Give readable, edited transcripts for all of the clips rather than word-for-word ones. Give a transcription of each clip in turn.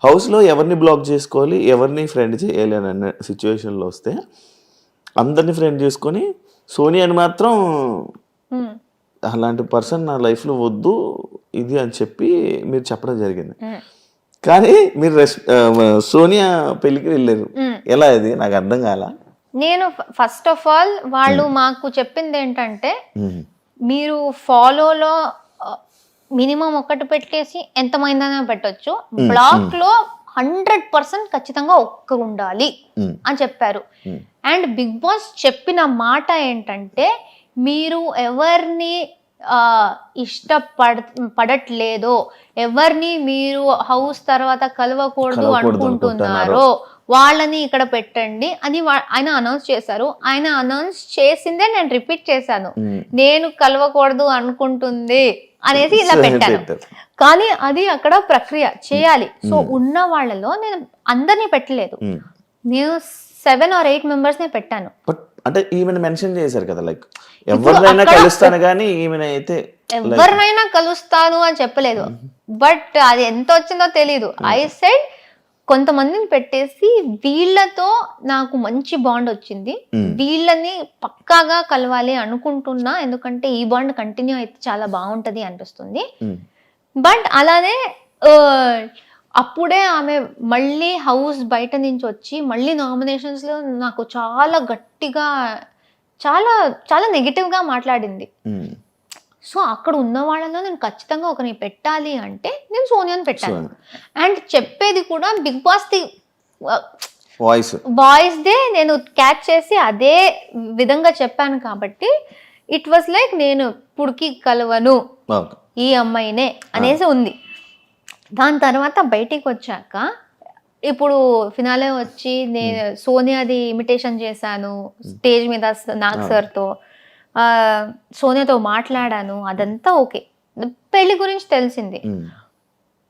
హౌస్లో ఎవరిని బ్లాక్ చేసుకోవాలి, ఎవరిని ఫ్రెండ్ చేయాలి అని అన్న సిచ్యువేషన్లో వస్తే అందరిని ఫ్రెండ్ చేసుకొని సోనియాని మాత్రం అలాంటి పర్సన్ నా లైఫ్లో వద్దు ఇది అని చెప్పి మీరు చెప్పడం జరిగింది. కానీ మీరు సోనియా పెళ్ళికి వెళ్ళారు, ఎలా అది నాకు అర్థం కాల. నేను ఫస్ట్ ఆఫ్ ఆల్ వాళ్ళు మాకు చెప్పింది ఏంటంటే మీరు ఫాలోలో మినిమం ఒకటి పెట్టేసి ఎంతమైందనే పెట్టొచ్చు, బ్లాక్ లో 100% ఖచ్చితంగా ఒక్క ఉండాలి అని చెప్పారు. అండ్ బిగ్ బాస్ చెప్పిన మాట ఏంటంటే మీరు ఎవరిని పడట్లేదో, ఎవరిని మీరు హౌస్ తర్వాత కలవకూడదు అనుకుంటున్నారో వాళ్ళని ఇక్కడ పెట్టండి అని ఆయన అనౌన్స్ చేశారు. ఆయన అనౌన్స్ చేసిందే నేను రిపీట్ చేశాను, నేను కలవకూడదు అనుకుంటుంది అనేసి ఇలా పెట్టాను. కానీ అది అక్కడ ప్రక్రియ చేయాలి. సో ఉన్న వాళ్ళలో నేను అందరినీ పెట్టలేదు, నేను 7 or 8 మెంబర్స్ నే పెట్టాను. అంటే ఈమెను మెన్షన్ చేశారు కదా, లైక్ ఎవరినైనా కలుస్తాను కానీ ఈమెను అయితే ఎవరినైనా కలుస్తాను అని చెప్పలేదు. బట్ అది ఎంత వచ్చిందో తెలీదు. ఐ సెడ్ కొంతమందిని పెట్టేసి వీళ్ళతో నాకు మంచి బాండ్ వచ్చింది, వీళ్ళని పక్కాగా కలవాలి అనుకుంటున్నా, ఎందుకంటే ఈ బాండ్ కంటిన్యూ అయితే చాలా బాగుంటది అనిపిస్తుంది. బట్ అలానే అప్పుడే ఆమె మళ్ళీ హౌస్ బయట నుంచి వచ్చి మళ్ళీ నామినేషన్స్ లో నాకు చాలా గట్టిగా చాలా చాలా నెగిటివ్ గా మాట్లాడింది. సో అక్కడ ఉన్న వాళ్ళలో నేను ఖచ్చితంగా ఒకరిని పెట్టాలి అంటే నేను సోనియాని పెట్టాను. అండ్ చెప్పేది కూడా బిగ్ బాస్ ది వాయిస్ దే నేను క్యాచ్ చేసి అదే విధంగా చెప్పాను కాబట్టి ఇట్ వాస్ లైక్ నేను పుడికి కలవను ఈ అమ్మాయినే అనేసి ఉంది. దాని తర్వాత బయటికి వచ్చాక ఇప్పుడు ఫినాలే వచ్చి నేను సోనియాది ఇమిటేషన్ చేశాను స్టేజ్ మీద నాగ్ సార్తో, సోనియాతో మాట్లాడాను, అదంతా ఓకే. పెళ్లి గురించి తెలిసింది.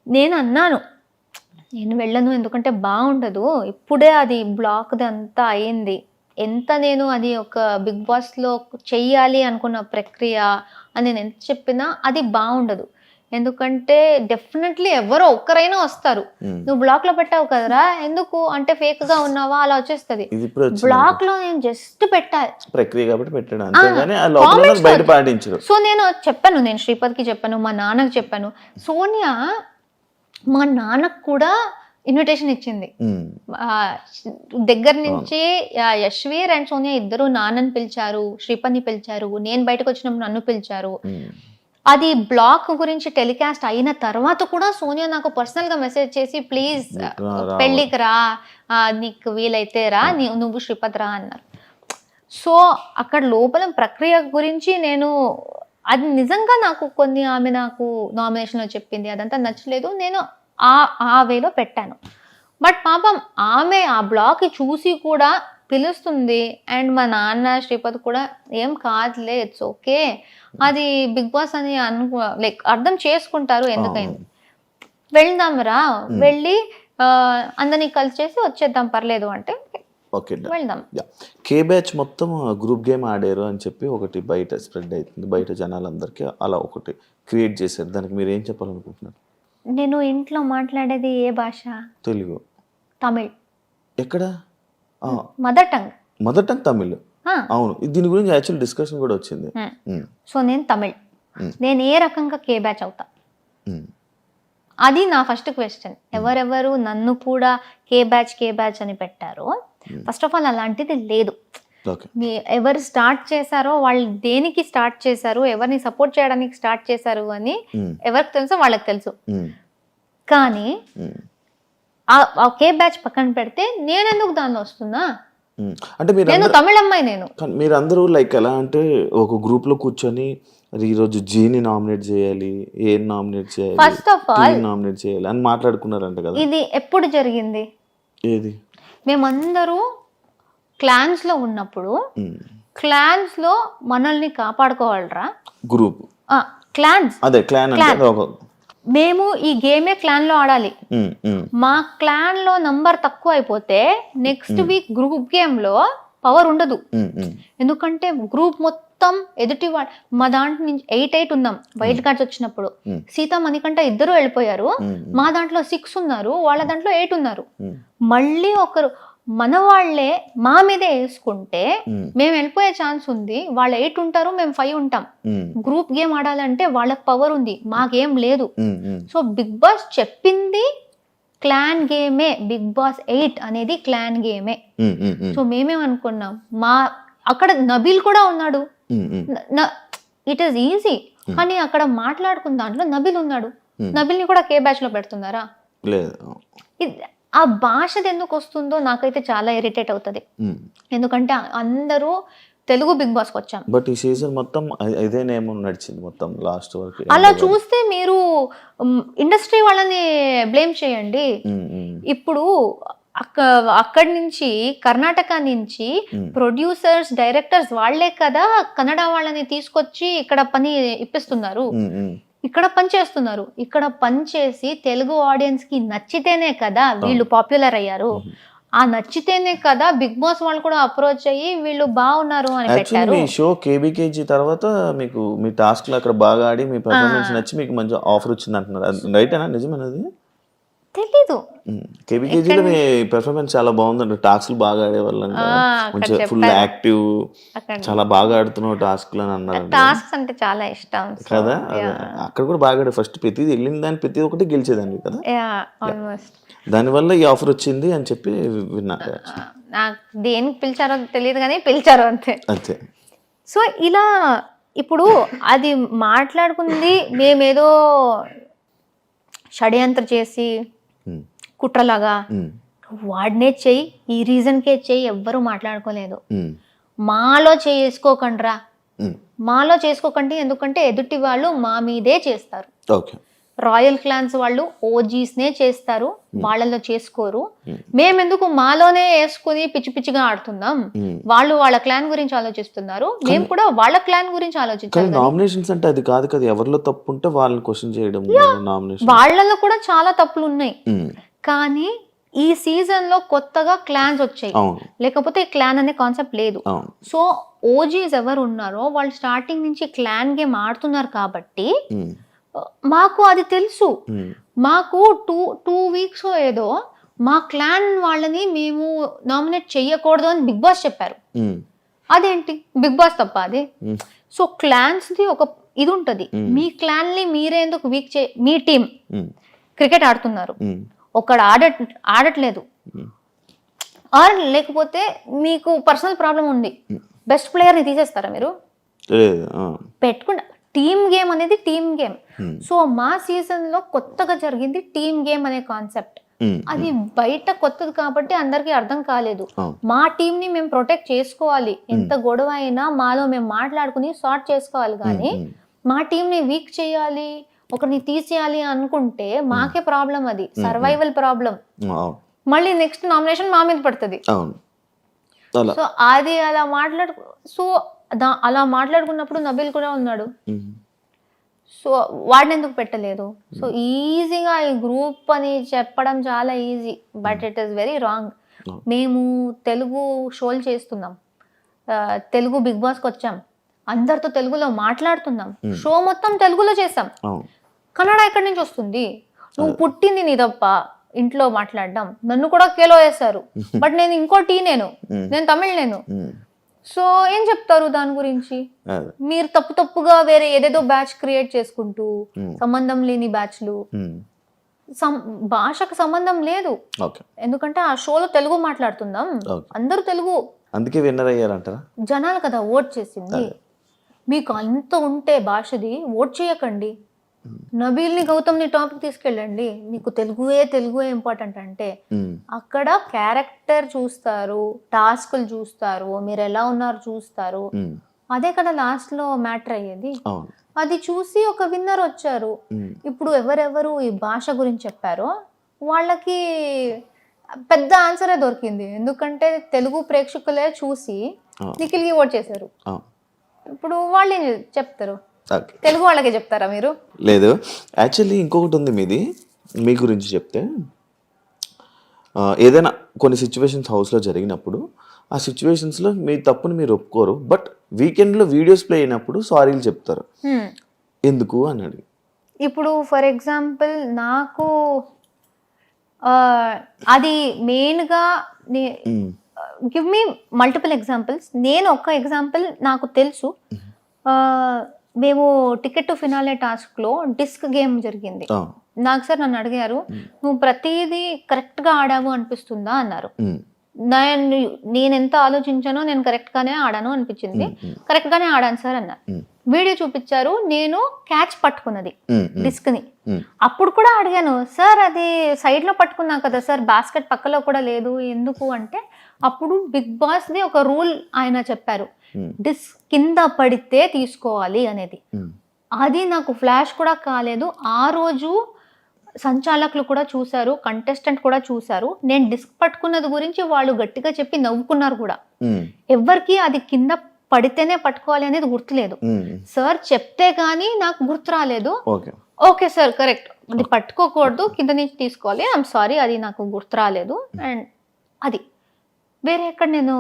నేను అన్నాను నేను వెళ్ళను, ఎందుకంటే బాగుండదు, ఇప్పుడే అది బ్లాక్ అంతా అయింది, ఎంత నేను అది ఒక బిగ్ బాస్లో చెయ్యాలి అనుకున్న ప్రక్రియ అని నేను ఎంత చెప్పినా అది బాగుండదు. ఎందుకంటే డెఫినెట్లీ ఎవరో ఒక్కరైనా వస్తారు, నువ్వు బ్లాక్ లో పెట్టావు కదరా ఎందుకు అంటే ఫేక్ గా ఉన్నావా అలా వచ్చేస్తుంది. బ్లాక్ లో నేను జస్ట్ పెట్టాలి ప్రక్రియ కాబట్టి పెట్టాను. సో నేను చెప్పాను, నేను శ్రీపద్కి చెప్పాను, మా నాన్నకు చెప్పాను. సోనియా మా నాన్నకు కూడా ఇన్విటేషన్ ఇచ్చింది దగ్గర నుంచి. యశ్వీర్ అండ్ సోనియా ఇద్దరు నాన్నని పిలిచారు, శ్రీపద్ని పిలిచారు, నేను బయటకు వచ్చినప్పుడు నన్ను పిలిచారు. అది బ్లాక్ గురించి టెలికాస్ట్ అయిన తర్వాత కూడా సోనియా నాకు పర్సనల్ గా మెసేజ్ చేసి ప్లీజ్ పెళ్ళికి రా, నీకు వీలైతే రా, నువ్వు శ్రీపద్ రా అన్నారు. సో అక్కడ లోపల ప్రక్రియ గురించి నేను అది నిజంగా నాకు కొన్ని ఆమె నాకు నామినేషన్లో చెప్పింది అదంతా నచ్చలేదు, నేను ఆ వేలో పెట్టాను. బట్ పాపం ఆమె ఆ బ్లాక్ చూసి కూడా పిలుస్తుంది. అండ్ మా నాన్న శ్రీపద్ కూడా ఏం కాదులే ఇట్స్ ఓకే, అది బిగ్ బాస్ అని లైక్ అర్థం చేసుకుంటారు, ఎందుకైంది వెళ్దాం రా, వెళ్ళి అందరినీ కలిసి చేసి వచ్చేద్దాం పర్లేదు అంటే వెళ్దాం. కే బ్యాచ్ మొత్తం గ్రూప్ గేమ్ ఆడారు అని చెప్పి ఒకటి బయట స్ప్రెడ్ అవుతుంది, బయట జనాలందరికీ అలా ఒకటి క్రియేట్ చేశారు. దానికి మీరు ఏం చెప్పాలనుకుంటున్నారు? నేను ఇంట్లో మాట్లాడేది ఏ భాష? తెలుగు, తమిళ్. ఎక్కడ? Mother tongue Tamil. అవును, దీని గురించి యాక్చువల్ డిస్కషన్ కూడా వచ్చింది. సో నేను తమిళ్, నేను ఏ రకంగా కే బ్యాచ్ అవుతా? అది నా ఫస్ట్ క్వశ్చన్. ఎవరెవరు నన్ను కూడా కే బ్యాచ్ అని పెట్టారో, ఫస్ట్ ఆఫ్ ఆల్ అలాంటిది లేదు. ఎవరు స్టార్ట్ చేశారో వాళ్ళు దేనికి స్టార్ట్ చేశారు, ఎవరిని సపోర్ట్ చేయడానికి స్టార్ట్ చేశారు అని ఎవరికి తెలుసో వాళ్ళకి తెలుసు. కానీ ఆ కే బ్యాచ్ పక్కన పెడితే నేను ఎందుకు దాన్ని వస్తున్నా? అంటే నేను తమిళ అమ్మాయి. మీరందరూ లైక్ ఎలా అంటే ఒక గ్రూప్ లో కూర్చొని ఈరోజు జీని నామినేట్ చేయాలి, ఏ నామినేట్ చేయాలి, ఫస్ట్ ఆఫ్ ఆల్ నామినేట్ చేయాలి అని మాట్లాడుకున్నారంట కదా. ఇది ఎప్పుడు జరిగింది? ఏది? మేమందరూ క్లాన్స్ లో ఉన్నప్పుడు క్లాన్స్ లో మనల్ని కాపాడుకోవాలరా గ్రూప్ క్లాన్స్. అదే క్లాన్ అంటే మేము ఈ గేమే క్లాన్ లో ఆడాలి. మా క్లాన్ లో నంబర్ తక్కువ అయిపోతే నెక్స్ట్ వీక్ గ్రూప్ గేమ్ లో పవర్ ఉండదు. ఎందుకంటే గ్రూప్ మొత్తం ఎదుటి వాళ్ళు మా దాంట్లో నుంచి 8 ఉన్నాం వైల్డ్ కార్డ్స్ వచ్చినప్పుడు. సీత మణికంఠ ఇద్దరు వెళ్ళిపోయారు. మా దాంట్లో 6 ఉన్నారు, వాళ్ళ దాంట్లో 8 ఉన్నారు. మళ్ళీ ఒకరు మన వాళ్ళే మా మీదే వేసుకుంటే మేము వెళ్ళిపోయే ఛాన్స్ ఉంది. వాళ్ళు 8 ఉంటారు, మేము 5 ఉంటాం. గ్రూప్ గేమ్ ఆడాలంటే వాళ్ళకి పవర్ ఉంది, మాకేం లేదు. సో బిగ్ బాస్ చెప్పింది క్లాన్ గేమే. బిగ్ బాస్ 8 అనేది క్లాన్ గేమే. సో మేమేమనుకున్నాం, అక్కడ నబీల్ కూడా ఉన్నాడు. ఇట్ ఈస్ ఈజీ, కానీ అక్కడ మాట్లాడుకున్న దాంట్లో నబీల్ ఉన్నాడు. నబీల్ ని కూడా కే బ్యాచ్ లో పెడుతున్నారా? ఆ భాషది ఎందుకు వస్తుందో నాకైతే చాలా ఇరిటేట్ అవుతుంది. ఎందుకంటే అందరూ తెలుగు బిగ్ బాస్ కి వచ్చాం, బట్ ఈ సీజన్ మొత్తం ఇదే నేమ్ నడిచింది మొత్తం లాస్ట్ వరకు. అలా చూస్తే మీరు ఇండస్ట్రీ వాళ్ళని బ్లేమ్ చేయండి. ఇప్పుడు అక్కడి నుంచి కర్ణాటక నుంచి ప్రొడ్యూసర్స్, డైరెక్టర్స్ వాళ్లే కదా కన్నడ వాళ్ళని తీసుకొచ్చి ఇక్కడ పని ఇప్పిస్తున్నారు, ఇక్కడ పని చేస్తున్నారు. ఇక్కడ పని చేసి తెలుగు ఆడియన్స్ కి నచ్చితేనే కదా వీళ్ళు పాపులర్ అయ్యారు. ఆ నచ్చితేనే కదా బిగ్ బాస్ వాళ్ళు కూడా అప్రోచ్ అయ్యి వీళ్ళు బాగున్నారు అని పెట్టారు. మీ షో కేబీకేజీ తర్వాత మీకు మీ టాస్క్ లో అక్కడ బాగా ఆడి మీ పర్ఫార్మెన్స్ నచ్చి మీకు మంచి ఆఫర్ వచ్చింది అంటున్నారు, రైటేనా? నిజమేనది? తెలీదు. కేబీకేజీలో మీ పెర్ఫార్మెన్స్ చాలా బాగుందండి, టాస్క్లు బాగా ఆడేవాళ్ళం, మంచిగా ఫుల్ యాక్టివ్, చాలా బాగా ఆడుతున్నావు టాస్క్లు అని అన్నారు. టాస్క్స్ అంటే చాలా ఇష్టం కదా. అక్కడ కూడా బాగా ఆడే, ఫస్ట్ ప్రతిది వెళ్ళిన దాన్ని ప్రతి ఒక్కటి గెలిచేదాన్ని కదా. దానివల్ల ఈ ఆఫర్ వచ్చింది అని చెప్పి విన్నా. నాకు దేనికి పిలిచారో తెలియదు కానీ పిలిచారు అంతే అంతే. సో ఇలా ఇప్పుడు అది మాట్లాడుకుంది మేమేదో షడ్యంత్ర చేసి కుట్రలాగా వాడినే చెయ్యి, ఈ రీజన్కే చెయ్యి, ఎవ్వరూ మాట్లాడుకోలేదు. మాలో చేసుకోకండ్రా, మాలో చేసుకోకండి, ఎందుకంటే ఎదుటి వాళ్ళు మా మీదే చేస్తారు. రాయల్ క్లాన్స్ వాళ్ళు ఓజీస్నే చేస్తారు, వాళ్ళలో చేసుకోరు. మేమెందుకు మాలోనే వేసుకుని పిచ్చి పిచ్చిగా ఆడుతున్నాం? వాళ్ళు వాళ్ళ క్లాన్ గురించి ఆలోచిస్తున్నారు, మేము కూడా వాళ్ళ క్లాన్ గురించి ఆలోచించాలి. నామినేషన్స్ అంటే అది కాదు కదా, ఎవరిలో తప్పు ఉంటే వాళ్ళని క్వశ్చన్ చేయడం. వాళ్ళలో కూడా చాలా తప్పులు ఉన్నాయి, కానీ ఈ సీజన్ లో కొత్తగా క్లాన్స్ వచ్చాయి, లేకపోతే క్లాన్ అనే కాన్సెప్ట్ లేదు. సో ఓజీస్ ఎవరు ఉన్నారో వాళ్ళు స్టార్టింగ్ నుంచి క్లాన్ గేమ్ ఆడుతున్నారు కాబట్టి మాకు అది తెలుసు. మాకు టూ వీక్స్ ఏదో మా క్లాన్ వాళ్ళని మేము నామినేట్ చెయ్యకూడదు అని బిగ్ బాస్ చెప్పారు. అదేంటి బిగ్ బాస్ తప్ప అది? సో క్లాన్స్ ది ఒక ఇది ఉంటది, మీ క్లాన్ ని మీరే ఎందుకు వీక్ మీ టీం క్రికెట్ ఆడుతున్నారు, ఒకడు ఆడట్లేదు, ఆర్ లేకపోతే మీకు పర్సనల్ ప్రాబ్లం ఉంది, బెస్ట్ ప్లేయర్ ని తీసేస్తారా మీరు? పెట్టుకుంటా. టీమ్ గేమ్ అనేది టీమ్ గేమ్. సో మా సీజన్ లో కొత్తగా జరిగింది టీమ్ గేమ్ అనే కాన్సెప్ట్. అది బయట కొత్తది కాబట్టి అందరికి అర్థం కాలేదు. మా టీమ్ ని మేము ప్రొటెక్ట్ చేసుకోవాలి, ఎంత గొడవ అయినా మాలో మేము మాట్లాడుకుని సార్ట్ చేసుకోవాలి. కానీ మా టీం ని వీక్ చేయాలి, ఒకరిని తీసేయాలి అనుకుంటే మాకే ప్రాబ్లం, అది సర్వైవల్ ప్రాబ్లం. మళ్ళీ నెక్స్ట్ నామినేషన్ మా మీద పడుతుంది. సో అది అలా మాట్లాడుకున్నప్పుడు నబీల్ కూడా ఉన్నాడు. సో వాడిని ఎందుకు పెట్టలేదు? సో ఈజీగా ఈ గ్రూప్ అని చెప్పడం చాలా easy, but it is very wrong. మేము తెలుగు షోలు చేస్తున్నాం, తెలుగు బిగ్ బాస్కి వచ్చాం, అందరితో తెలుగులో మాట్లాడుతున్నాం, షో మొత్తం తెలుగులో చేసాం. కన్నడ ఎక్కడి నుంచి వస్తుంది? నువ్వు పుట్టింది నీ తప్ప ఇంట్లో మాట్లాడడం. నన్ను కూడా కేలో వేస్తారు, బట్ నేను ఇంకో నేను తమిళ్ నేను. సో ఏం చెప్తారు దాని గురించి? మీరు తప్పుగా వేరే ఏదేదో బ్యాచ్ క్రియేట్ చేసుకుంటూ, సంబంధం లేని బ్యాచ్లు, భాషకు సంబంధం లేదు. ఎందుకంటే ఆ షోలో తెలుగు మాట్లాడుతున్నాం, అందరూ తెలుగు, అందుకే విన్నర్ అయ్యారంటారా? జనాలు కదా ఓట్ చేసింది. మీకు అంత ఉంటే భాషది ఓట్ చేయకండి, నబీల్ని గౌతమ్ని టాపిక్ తీసుకెళ్ళండి. మీకు తెలుగుయే ఇంపార్టెంట్ అంటే అక్కడ క్యారెక్టర్ చూస్తారు, టాస్కులు చూస్తారు, మీరు ఎలా ఉన్నారు చూస్తారు, అదే కదా లాస్ట్ లో మ్యాటర్ అయ్యేది. అది చూసి ఒక విన్నర్ వచ్చారు. ఇప్పుడు ఎవరెవరు ఈ భాష గురించి చెప్పారో వాళ్ళకి పెద్ద ఆన్సరే దొరికింది, ఎందుకంటే తెలుగు ప్రేక్షకులే చూసి నిఖిల్కి ఓట్ చేశారు. ఇప్పుడు వాళ్ళు ఏం చెప్తారు? తెలుగు వాళ్ళకే చెప్తారా మీరు? లేదు, యాక్చువల్లీ ఇంకొకటి ఉంది మీది, మీ గురించి చెప్తే ఏదైనా కొన్ని సిచ్యువేషన్స్ హౌస్లో జరిగినప్పుడు ఆ సిచ్యువేషన్స్లో మీ తప్పుని మీరు ఒప్పుకోరు, బట్ వీకెండ్లో వీడియోస్ ప్లే అయినప్పుడు సారీలు చెప్తారు. ఎందుకు అని అడిగి. ఇప్పుడు ఫర్ ఎగ్జాంపుల్ నాకు అది మెయిన్గా గివ్ మీ మల్టిపుల్ ఎగ్జాంపుల్స్. నేను ఒక ఎగ్జాంపుల్ నాకు తెలుసు. మేము టికెట్ టు ఫినాలే టాస్క్లో డిస్క్ గేమ్ జరిగింది. నాకు సార్ నన్ను అడిగారు, నువ్వు ప్రతిదీ కరెక్ట్గా ఆడావు అనిపిస్తుందా అన్నారు. నేను ఎంత ఆలోచించానో నేను కరెక్ట్గానే ఆడాను అనిపించింది. కరెక్ట్గానే ఆడాను సార్ అన్నారు. వీడియో చూపించారు, నేను క్యాచ్ పట్టుకున్నది డిస్క్ని. అప్పుడు కూడా అడిగాను, సార్ అది సైడ్లో పట్టుకున్నా కదా సార్, బాస్కెట్ పక్కలో కూడా లేదు ఎందుకు అంటే, అప్పుడు బిగ్ బాస్ది ఒక రూల్ ఆయన చెప్పారు, డిస్క్ కింద పడితే తీసుకోవాలి అనేది. అది నాకు ఫ్లాష్ కూడా కాలేదు. ఆ రోజు సంచాలకులు కూడా చూశారు, కంటెస్టెంట్ కూడా చూశారు. నేను డిస్క్ పట్టుకున్నది గురించి వాళ్ళు గట్టిగా చెప్పి నవ్వుకున్నారు కూడా. ఎవరికి అది కింద పడితేనే పట్టుకోవాలి అనేది గుర్తులేదు. సార్ చెప్తే గానీ నాకు గుర్తు రాలేదు. ఓకే సార్ కరెక్ట్, అది పట్టుకోకూడదు, కింద నుంచి తీసుకోవాలి, ఐఎమ్ సారీ, అది నాకు గుర్తు రాలేదు. అండ్ అది వేరే ఎక్కడ నేను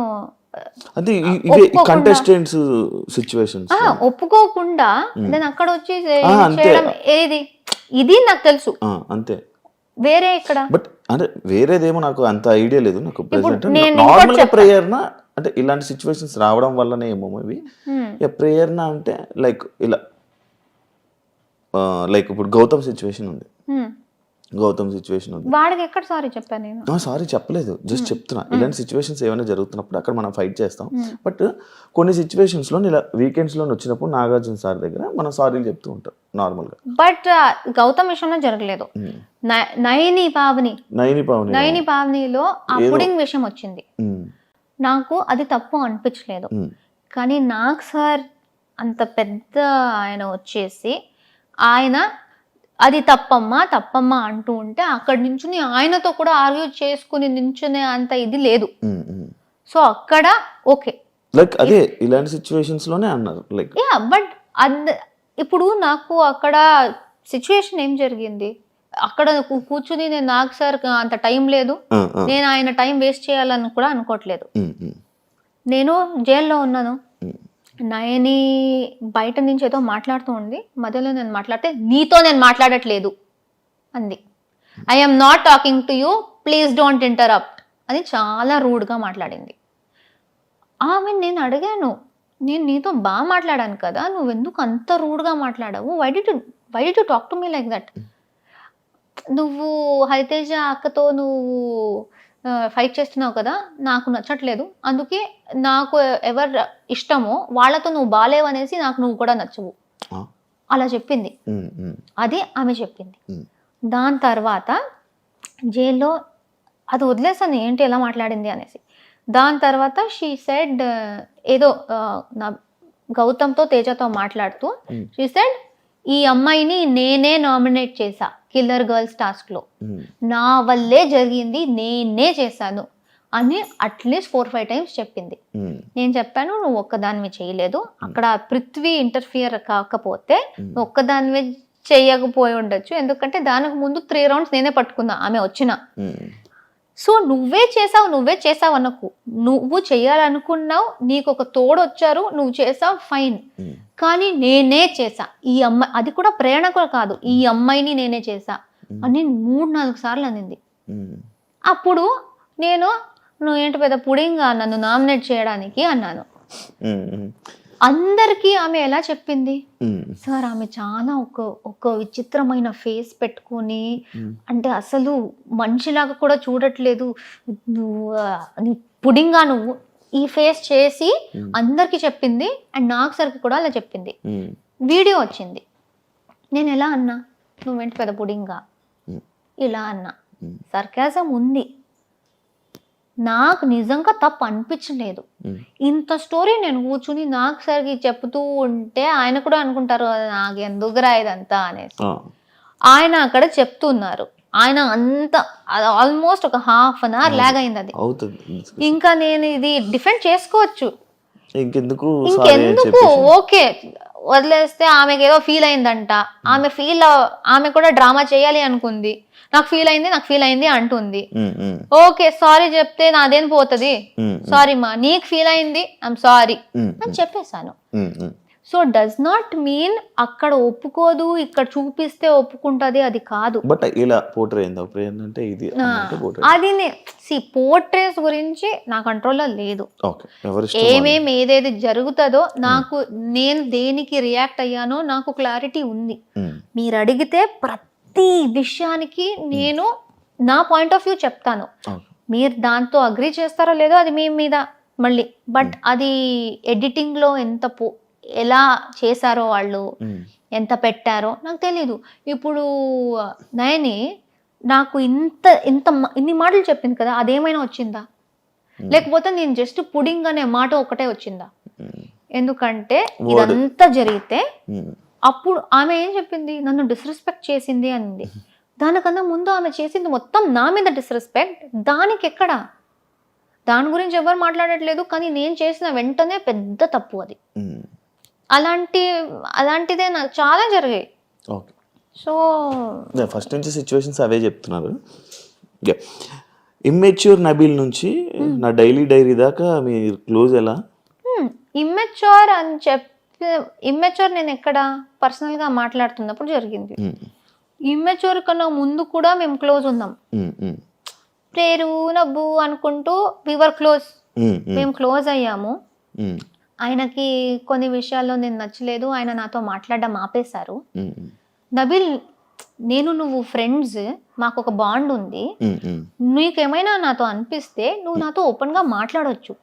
ఒప్పుకోకుండా నేను అక్కడ వచ్చి చేయడం ఏది, ఇది నాకు తెలుసు అంతే. వేరే ఇక్కడ బట్ అంటే వేరేదేమో నాకు అంత ఐడియా లేదు. నాకు నార్మల్ గా ప్రేయర్ నా అంటే ఇలాంటి సిచ్యువేషన్స్ రావడం వల్లనే ఏమో ఇవి ప్రేయర్ నా అంటే లైక్ ఇలా లైక్ ఇప్పుడు గౌతమ్ సిచ్యువేషన్ ఉంది. వాడికి ఎక్కడ సారీ చెప్పాను నేను? సారీ చెప్పలేదు, జస్ట్ చెప్తున్నా. ఇలాంటి సిచ్యువేషన్స్ ఏమైనా జరుగుతున్నప్పుడు అక్కడ మనం ఫైట్ చేస్తాం. బట్ కొన్ని సిచ్యువేషన్స్ లో ఇలా వీకెండ్స్ లో వచ్చినప్పుడు నాగార్జున సార్ దగ్గర మనం సారీలు చెప్తూ ఉంటాం నార్మల్ గా. బట్ గౌతమ్ విషయంలో జరగలేదు. నయని పావనిలో ఆ పుడింగ్ విషయం వచ్చింది. నాకు అది తప్పు అనిపించలేదు. కానీ నాకు సార్ అంత పెద్ద ఆయన వచ్చేసి ఆయన అది తప్పమ్మా అంటూ ఉంటే అక్కడి నుంచి ఆయనతో కూడా ఆర్గ్యూ చేసుకుని నించునే అంత ఇది లేదు. సో అక్కడ ఓకే లైక్ అదే ఇలాంటి సిచ్యువేషన్స్ లోనే అన్నారు లైక్ బట్ ఇప్పుడు నాకు అక్కడ సిచ్యువేషన్ ఏం జరిగింది, అక్కడ కూర్చుని నేను నాకు సార్ అంత టైం లేదు, నేను ఆయన టైం వేస్ట్ చేయాలని కూడా అనుకోవట్లేదు. నేను జైల్లో ఉన్నాను, నయని బయట నుంచి ఏదో మాట్లాడుతూ ఉంది, మధ్యలో నేను మాట్లాడితే నీతో నేను మాట్లాడట్లేదు అంది. I'm not talking to you, please don't interrupt అని చాలా రూడ్గా మాట్లాడింది. ఆమె నేను అడిగాను, నేను నీతో బాగా మాట్లాడాను కదా, నువ్వెందుకు అంత రూడ్గా మాట్లాడావు, why did you talk to me like that, నువ్వు హరితేజ అక్కతో నువ్వు ఫైట్ చేస్తున్నావు కదా, నాకు నచ్చట్లేదు, అందుకే నాకు ఎవరు ఇష్టమో వాళ్ళతో నువ్వు బాలేవు అనేసి నాకు నువ్వు కూడా నచ్చవు అలా చెప్పింది. అది ఆమె చెప్పింది. దాని తర్వాత జైల్లో అది వదిలేసాను ఏంటి ఎలా మాట్లాడింది అనేసి. దాని తర్వాత షీ సెడ్ ఏదో నా గౌతమ్తో తేజతో మాట్లాడుతూ షీ సెడ్, ఈ అమ్మాయిని నేనే నామినేట్ చేశా కిల్లర్ గర్ల్స్ టాస్క్ లో, నా వల్లే జరిగింది, నేనే చేశాను అని అట్లీస్ట్ 4-5 times చెప్పింది. నేను చెప్పాను, నువ్వు ఒక్కదానివి చేయలేదు, అక్కడ పృథ్వీ ఇంటర్ఫియర్ కాకపోతే నువ్వు ఒక్కదానివి చేయకపోయి ఉండొచ్చు, ఎందుకంటే దానికి ముందు 3 rounds నేనే పట్టుకున్నా ఆమె వచ్చిన. సో నువ్వే చేసావు అనకు, నువ్వు చేయాలనుకున్నావు, నీకు ఒక తోడు వచ్చారు, నువ్వు చేసావు ఫైన్, కానీ నేనే చేసా ఈ అమ్మాయి, అది కూడా ప్రేరణ కూడా కాదు, ఈ అమ్మాయిని నేనే చేసా అని 3-4 సార్లు అనింది. అప్పుడు నేను నువ్వు ఏంటి పెద్ద పుడింగా నన్ను నామినేట్ చేయడానికి అన్నాను. అందరికీ ఆమె ఎలా చెప్పింది సార్, ఆమె చాలా ఒక విచిత్రమైన ఫేస్ పెట్టుకుని, అంటే అసలు మనిషిలాగా కూడా చూడట్లేదు, నువ్వు పుడింగా నువ్వు ఈ ఫేస్ చేసి అందరికి చెప్పింది. అండ్ నాకు సరికి కూడా అలా చెప్పింది. వీడియో వచ్చింది, నేను ఎలా అన్నా, నువ్వేంటి పెద్ద పుడింగా ఇలా అన్నా, సర్కాజం ఉంది, నాకు నిజంగా తప్పు అనిపించలేదు. ఇంత స్టోరీ నేను కూర్చుని నాకు సరికి చెప్తూ ఉంటే ఆయన కూడా అనుకుంటారు నాకు ఎందుకురా ఇదంతా అనేసి. ఆయన అక్కడ చెప్తున్నారు, ఆయన అంత ఆల్మోస్ట్ ఒక 1/2 hour లాగ్ అయింది. అది ఇంకా నేను ఇది డిఫెండ్ చేసుకోవచ్చు, ఇంకెందుకు ఓకే వదిలేస్తే ఆమెకి ఏదో ఫీల్ అయిందంట, ఆమె కూడా డ్రామా చేయాలి అనుకుంది, నాకు ఫీల్ అయింది అంటుంది. ఓకే సారీ చెప్తే నాదేం పోతుంది, సారీ మా నీకు ఫీల్ అయింది ఐఎమ్ సారీ అని చెప్పేశాను. సో డస్ నాట్ మీన్ అక్కడ ఒప్పుకోదు, ఇక్కడ చూపిస్తే ఒప్పుకుంటది, అది కాదు. బట్ ఇలా పోర్ట్రే అంటే ఇది అది పోర్ట్రేస్ గురించి నా కంట్రోల్లో లేదు. ఏదేది జరుగుతుందో నేను దేనికి రియాక్ట్ అయ్యానో నాకు క్లారిటీ ఉంది. మీరు అడిగితే ప్రతి విషయానికి నేను నా పాయింట్ ఆఫ్ వ్యూ చెప్తాను. మీరు దాంతో అగ్రీ చేస్తారో లేదో అది మీ మీద మళ్ళీ. బట్ అది ఎడిటింగ్ లో ఎలా చేశారో వాళ్ళు, ఎంత పెట్టారో నాకు తెలీదు. ఇప్పుడు నయని నాకు ఇన్ని మాటలు చెప్పింది కదా, అదేమైనా వచ్చిందా? లేకపోతే నేను జస్ట్ పుడింగ్ అనే మాట ఒకటే వచ్చిందా? ఎందుకంటే ఇదంతా జరిగితే అప్పుడు ఆమె ఏం చెప్పింది, నన్ను డిస్రెస్పెక్ట్ చేసింది అనింది. దానికన్నా ముందు ఆమె చేసింది మొత్తం నా మీద డిస్రెస్పెక్ట్. దానికి ఎక్కడ, దాని గురించి ఎవరు మాట్లాడట్లేదు, కానీ నేను చేసిన వెంటనే పెద్ద తప్పు అది. అలాంటిదే నాకు చాలా జరిగాయి. సో ఫస్ట్ నుంచి సిచ్యువేషన్స్ అవే చెప్తున్నారు. ఇమ్మెచ్యూర్ నబీల్ నుంచి నా డైరీ దాకా మీరు క్లోజ్ ఎలా? ఇమ్మెచ్యూర్ అని ఇమ్మెచ్యూర్ నేను ఎక్కడ పర్సనల్ గా మాట్లాడుతున్నప్పుడు జరిగింది. ఇమ్మెచ్యూర్ కన్నా ముందు కూడా మేము క్లోజ్ ఉన్నాం. పేరు నవ్వు అనుకుంటూ వివర్ క్లోజ్, మేము క్లోజ్ అయ్యాము. ఆయనకి కొన్ని విషయాల్లో నేను నచ్చలేదు, ఆయన నాతో మాట్లాడడం ఆపేశారు. నబీల్, నువ్వు ఫ్రెండ్స్, మాకు ఒక బాండ్ ఉంది, నీకేమైనా నాతో అనిపిస్తే నువ్వు నాతో ఓపెన్ గా మాట్లాడొచ్చు.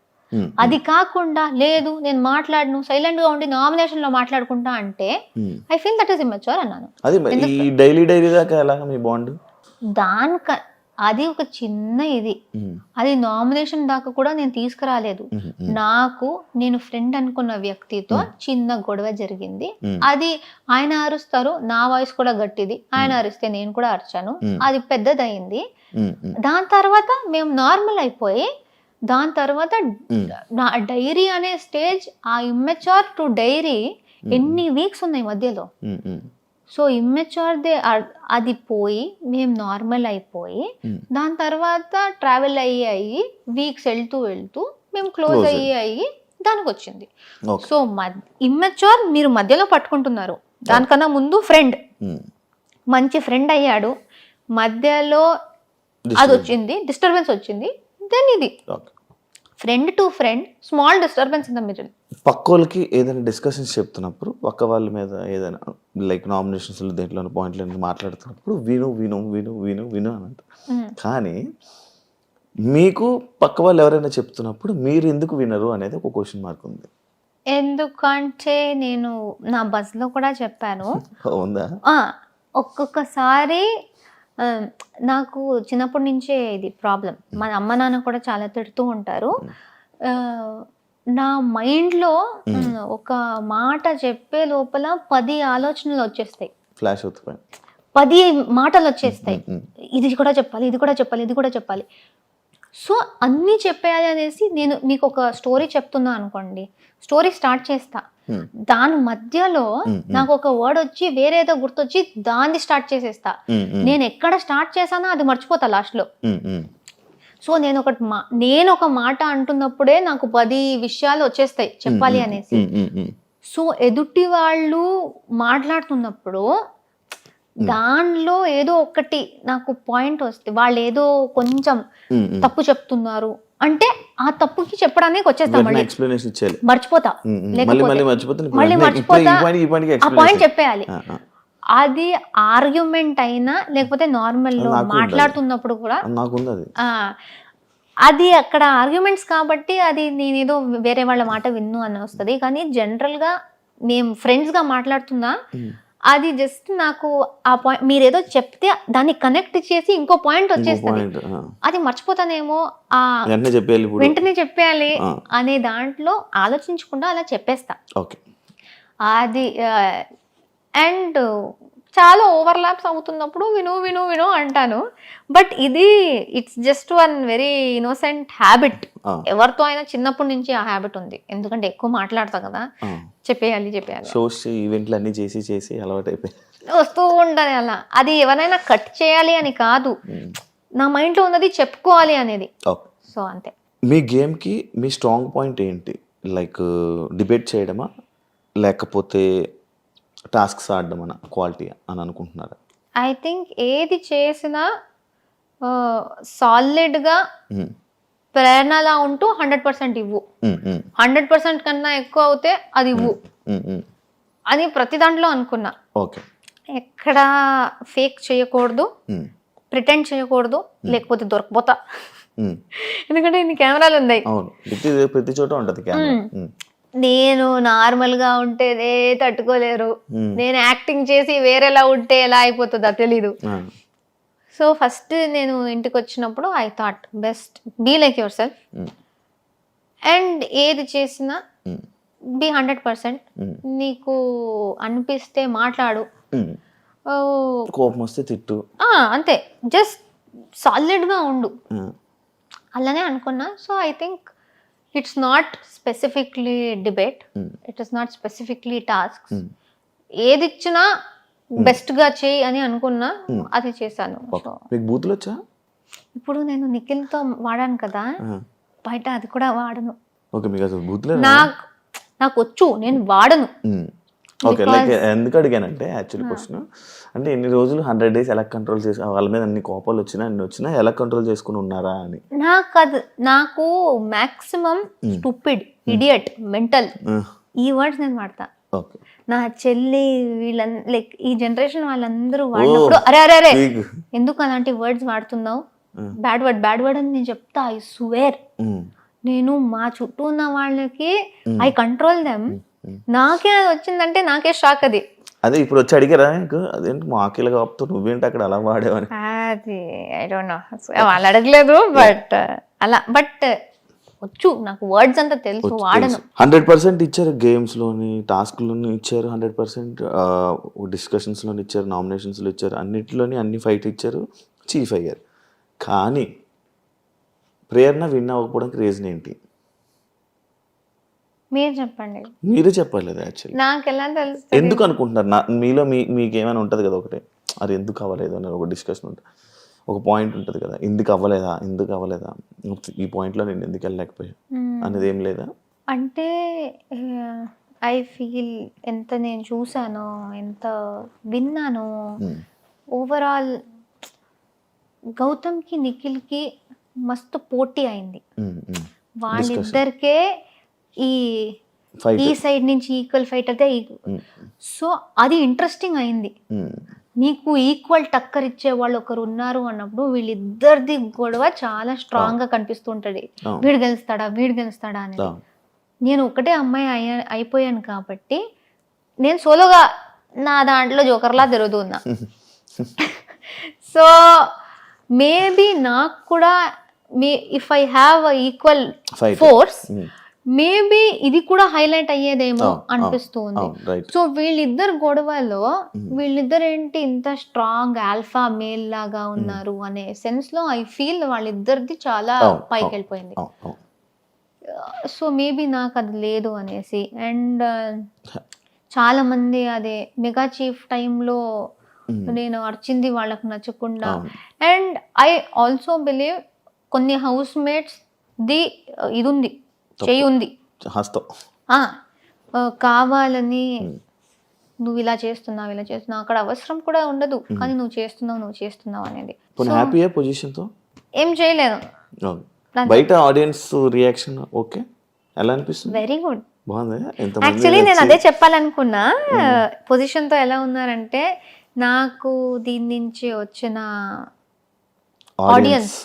అది కాకుండా లేదు నేను మాట్లాడను, సైలెంట్ గా ఉండి నామినేషన్ లో మాట్లాడుకుంటా అంటే I feel that is immature అన్నాను. అది ఒక చిన్న ఇది, అది నామినేషన్ దాకా కూడా నేను తీసుకురాలేదు. నేను ఫ్రెండ్ అనుకున్న వ్యక్తితో చిన్న గొడవ జరిగింది. అది ఆయన అరుస్తారు, నా వాయిస్ కూడా గట్టిది, ఆయన అరిస్తే నేను కూడా అరిచాను, అది పెద్దదయింది. దాని తర్వాత మేము నార్మల్ అయిపోయి, దాని తర్వాత నా డైరీ అనే స్టేజ్, ఆ ఇమ్మెచ్యూర్ టు డైరీ ఎన్ని వీక్స్ ఉన్నాయి మధ్యలో. సో ఇమ్మెచ్యూర్దే అది పోయి మేము నార్మల్ అయిపోయి, దాని తర్వాత ట్రావెల్ అయ్యి వీక్స్ వెళ్తూ మేము క్లోజ్ అయ్యి దానికి వచ్చింది. సో ఇమ్మెచ్యూర్ మీరు మధ్యలో పట్టుకుంటున్నారు. దానికన్నా ముందు ఫ్రెండ్, మంచి ఫ్రెండ్ అయ్యాడు, మధ్యలో అది వచ్చింది, డిస్టర్బెన్స్ వచ్చింది. దెన్ ఇది friend to friend, small disturbance in the middle. పక్కోళ్ళకి ఏదైనా డిస్కషన్స్ చెప్తున్నప్పుడు పక్క వాళ్ళ మీద ఏదైనా లైక్ నామినేషన్స్ దేంట్లో పాయింట్లు మాట్లాడుతున్నప్పుడు విను అని అంటారు. కానీ మీకు పక్క వాళ్ళు ఎవరైనా చెప్తున్నప్పుడు మీరు ఎందుకు వినరు అనేది ఒక క్వశ్చన్ మార్క్ ఉంది. ఎందుకంటే నేను నా బస్లో కూడా చెప్పాను. ఉందా? ఒక్కొక్కసారి నాకు చిన్నప్పటి నుంచే ఇది ప్రాబ్లం. మా అమ్మ నాన్న కూడా చాలా తిడుతూ ఉంటారు. నా మైండ్లో ఒక మాట చెప్పే లోపల 10 ఆలోచనలు వచ్చేస్తాయి, ఫ్లాష్ అవుతాయి, 10 మాటలు వచ్చేస్తాయి. ఇది కూడా చెప్పాలి, ఇది కూడా చెప్పాలి, ఇది కూడా చెప్పాలి. సో అన్నీ చెప్పేయాలి అనేసి నేను మీకు ఒక స్టోరీ చెప్తున్నా అనుకోండి, స్టోరీ స్టార్ట్ చేస్తా, దాని మధ్యలో నాకు ఒక వర్డ్ వచ్చి వేరేదో గుర్తొచ్చి దాన్ని స్టార్ట్ చేసేస్తా. నేను ఎక్కడ స్టార్ట్ చేశానో అది మర్చిపోతా లాస్ట్ లో. సో నేను ఒక మాట అంటున్నప్పుడే నాకు 10 విషయాలు వచ్చేస్తాయి చెప్పాలి అనేసి. సో ఎదుటి వాళ్ళు మాట్లాడుతున్నప్పుడు దానిలో ఏదో ఒకటి నాకు పాయింట్ వస్తే, వాళ్ళు ఏదో కొంచెం తప్పు చెప్తున్నారు అంటే ఆ తప్పుకి చెప్పడానికి వచ్చేస్తాం, మర్చిపోతా, మళ్ళీ మర్చిపోతా, ఆ పాయింట్ చెప్పేయాలి. అది ఆర్గ్యుమెంట్ అయినా లేకపోతే నార్మల్ లో మాట్లాడుతున్నప్పుడు కూడా అది అక్కడ ఆర్గ్యుమెంట్స్ కాబట్టి అది నేనేదో వేరే వాళ్ళ మాట విన్ను అని వస్తుంది. కానీ జనరల్ గా మేము ఫ్రెండ్స్ గా మాట్లాడుతున్నా, అది జస్ట్ నాకు ఆ పాయింట్ మీరేదో చెప్తే దాన్ని కనెక్ట్ చేసి ఇంకో పాయింట్ వచ్చేస్తుంది, అది మర్చిపోతానేమో, వెంటనే చెప్పేయాలి అనే దాంట్లో ఆలోచించకుండా అలా చెప్పేస్తా. అది అండ్ చాలా ఓవర్లాప్స్ అవుతున్నప్పుడు విను విను విను అంటాను. బట్ ఇది it's just one very innocent habit. ఎవరితో అయినా చిన్నప్పటి నుంచి ఆ హ్యాబిట్ ఉంది, ఎందుకంటే ఎక్కువ మాట్లాడతా కదా, చెప్పేయాలి షోస్ ఈవెంట్లు అన్ని చేసి చేసి అలవాటు అయిపోయి వస్తూ ఉంటది అలా. అది ఎవరైనా కట్ చేయాలి అని కాదు, నా మైండ్లో ఉన్నది చెప్పుకోవాలి అనేది. సో అంతే. మీ గేమ్కి మీ స్ట్రాంగ్ పాయింట్ ఏంటి? లైక్ డిబేట్ చేయడమా లేకపోతే టాస్క్స్ ఆడడమనా క్వాలిటీ అని అనుకుంటున్నారా? ఐ థింక్ ఏది చేసినా సాలిడ్గా ప్రేరణలా ఉంటూ 100% ఇవ్వు. 100% కన్నా ఎక్కువ అవుతే అది ఇవ్వు అని ప్రతి దాంట్లో అనుకున్నా. ఓకే. ఎక్కడ ఫేక్ చేయకూడదు, ప్రిటెండ్ చేయకూడదు, లేకపోతే దొరకపోతా. ఎందుకంటే ఇన్ని కెమెరాలు ఉన్నాయి. ప్రతి చోట ఉంటది కెమెరా. నేను నార్మల్గా ఉంటేనే తట్టుకోలేరు, నేను యాక్టింగ్ చేసి వేరేలా ఉంటే ఎలా అయిపోతుందో తెలీదు. సో ఫస్ట్ నేను ఇంటికి వచ్చినప్పుడు I thought best be like yourself, and ఏది చేసినా బీ 100%. నీకు అనిపిస్తే మాట్లాడు, కోపం వస్తే తిట్టు, అంతే. జస్ట్ సాలిడ్గా ఉండు, అలానే అనుకున్నా. So I think it's not specifically debate, it is not specifically tasks. ఏది ఇచ్చినా బెస్ట్గా చేయి అని అనుకున్నా, అది చేశాను. మీకు బూతులు వచ్చా? ఇప్పుడు నేను నిఖిల్తో వాడాను కదా, బయట అది కూడా వాడను. నాకు వచ్చు, నేను వాడను. ఓకే. లైక్ ఎందుకు అడిగానంటే యాక్చువల్లీ క్వశ్చన్ అంటే ఎన్ని రోజులు 100 days ఎలా కంట్రోల్ చేసి వాళ్ళ మీద అన్ని కోపాలు వచ్చినా అన్ని వచ్చినా ఎలా కంట్రోల్ చేసుకుని ఉన్నారా అని. నాకు మాక్సిమం స్టూపిడ్, ఇడియట్, మెంటల్ ఈ వర్డ్స్ నేను వాడతా. నా చెల్లి వీళ్ళందరూ లైక్ ఈ జనరేషన్ వాళ్ళందరూ వాడినప్పుడు అరే అరే అరే ఎందుకు అలాంటి వర్డ్స్ వాడుతున్నావు, బ్యాడ్ వర్డ్ అని నేను చెప్తా. ఐ స్వేర్, నేను మా చుట్టూ ఉన్న వాళ్ళకి ఐ కంట్రోల్ దెమ్. నాకే అది వచ్చిందంటే నాకే షాక్. అది ఇప్పుడు వచ్చి అడిగారా నీకు అదేంటి మాకిలా కాపుతూ నువ్వేంటి అక్కడ అలా వాడేవని? అది ఐ డోంట్ నో, వాళ్ళు అడగలేదు. బట్ అలా బట్ వచ్చు, నాకు వర్డ్స్ అంతా తెలుసు, వాడను. 100% ఇచ్చారు గేమ్స్ లోని, టాస్క్ లోని ఇచ్చారు 100%, డిస్కషన్స్ లోని ఇచ్చారు, నామినేషన్స్ లో ఇచ్చారు, అన్నిటిలోని అన్ని ఫైట్ ఇచ్చారు, చీఫ్ అయ్యారు. కానీ ప్రేరణ విన్ అవ్వకపోవడానికి రీజన్ ఏంటి? మీరు చెప్పండి. మీరే చెప్పాలి యాక్చువల్లీ. నాకు ఎలా తెలుసు? ఎందుకు అనుకుంటున్నారు? మీలో మీకు ఏమైనా ఉంటుంది కదా ఒకటే, అది ఎందుకు అవ్వలేదు అని ఒక డిస్కషన్ ఉంటుంది, ఒక పాయింట్ ఉంటుంది కదా, ఎందుకు అవ్వలేదా ఈ పాయింట్లో నేను ఎందుకు వెళ్ళలేకపోయా అనేది ఏం లేదా? అంటే ఐ ఫీల్ ఎంత నేను చూసానో, ఎంత విన్నానో, ఓవరాల్ గౌతమ్కి నిఖిల్కి మస్తు పోటీ అయింది. వాళ్ళిద్దరికే ఈ సైడ్ నుంచి ఈక్వల్ ఫైట్ అయితే, సో అది ఇంట్రెస్టింగ్ అయింది. నీకు ఈక్వల్ టక్కర్ ఇచ్చే వాళ్ళు ఒకరు ఉన్నారు అన్నప్పుడు వీళ్ళిద్దరిది గొడవ చాలా స్ట్రాంగ్ గా కనిపిస్తుంటది. వీడు గెలుస్తాడా అని. నేను ఒకటే అమ్మాయి అయిపోయాను కాబట్టి నేను సోలోగా నా దాంట్లో జోకర్లా తిరుగుతున్నా. సో మేబీ నాకు కూడా if I have equal force maybe ఇది కూడా హైలైట్ అయ్యేదేమో అనిపిస్తుంది. సో వీళ్ళిద్దరు గొడవలో వీళ్ళిద్దరు ఏంటి ఇంత స్ట్రాంగ్ ఆల్ఫా మేల్ లాగా ఉన్నారు అనే సెన్స్ లో ఐ ఫీల్ వాళ్ళిద్దరిది చాలా పైకి వెళ్ళిపోయింది. సో మేబీ నాకు అది లేదు అనేసి. అండ్ చాలా మంది అదే మెగా చీఫ్ టైంలో నేను అర్చింది వాళ్ళకు నచ్చకుండా. అండ్ ఐ ఆల్సో బిలీవ్ కొన్ని హౌస్ మేట్స్ ది ఇది ఉంది, చెయ్యి ఉంది, కావాలని నువ్వు ఇలా చేస్తున్నావు అక్కడ అవసరం కూడా ఉండదు, కానీ నువ్వు చేస్తున్నావు అనేది. ఏం చేయలేదు. బయట ఆడియన్స్ రియాక్షన్ ఓకే ఎలా అనిపిస్తుంది? వెరీ గుడ్, బాగుంది. యాక్చువల్లీ నేను అదే చెప్పాలనుకున్నా. పొజిషన్తో ఎలా ఉన్నారంటే నాకు దీని నుంచి వచ్చిన ఆడియన్స్